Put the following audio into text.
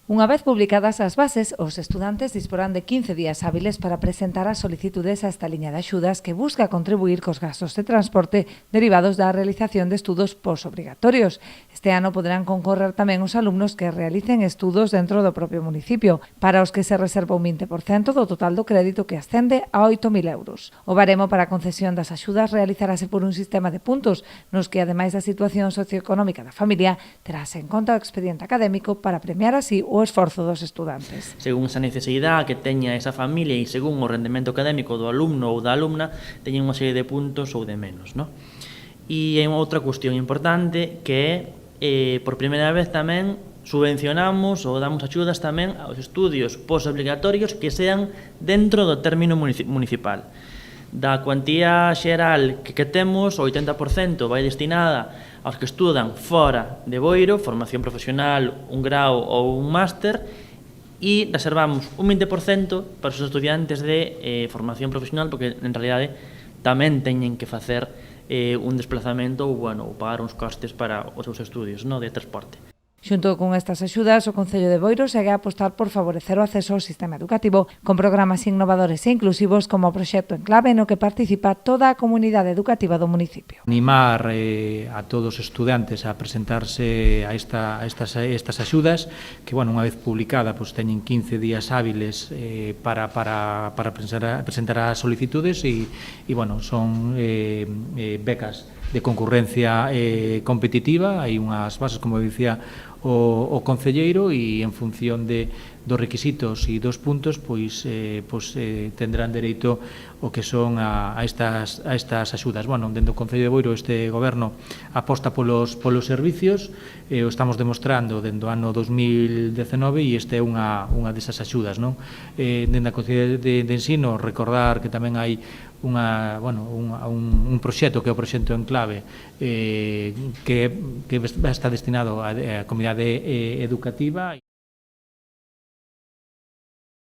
Unha vez publicadas as bases, os estudantes disporán de 15 días hábiles para presentar as solicitudes a esta liña de axudas que busca contribuir cos gastos de transporte derivados da realización de estudos posobrigatorios. Este ano poderán concorrer tamén os alumnos que realicen estudos dentro do propio municipio, para os que se reserva un 20% do total do crédito que ascende a 8.000 euros. O baremo para a concesión das axudas realizarase por un sistema de puntos, nos que, ademais da situación socioeconómica da familia, terase en conta o expediente académico para premiar así o esforzo dos estudantes. Según esa necesidade que teña esa familia e según o rendemento académico do alumno ou da alumna, teñen unha serie de puntos ou de menos, non? E hai outra cuestión importante que é, por primeira vez tamén, subvencionamos ou damos axudas tamén aos estudios postobligatorios que sean dentro do término municipal. Da cuantía xeral que temos, o 80% vai destinada aos que estudan fora de Boiro, formación profesional, un grau ou un máster, e reservamos un 20% para os estudiantes de formación profesional, porque en realidade tamén teñen que facer un desplazamento ou pagar uns costes para os seus estudios, de transporte. Xunto con estas axudas, o Concello de Boiro segue a apostar por favorecer o acceso ao sistema educativo con programas innovadores e inclusivos como o proxecto Enclave no que participa toda a comunidade educativa do municipio. Animar a todos os estudantes a presentarse a estas axudas que, unha vez publicada, teñen 15 días hábiles para presentar as solicitudes e son becas de concurrencia competitiva. Hai unhas bases, como dicía o concelleiro, e en función dos requisitos e dos puntos tendrán dereito o que son a estas axudas. Dentro do Concello de Boiro, este goberno aposta polos servicios, o estamos demostrando dentro do ano 2019, e esta é unha desas axudas. Dentro da Concellería de Ensino, recordar que tamén hai un proxecto que é o proxecto Enclave, que está destinado á comunidade educativa.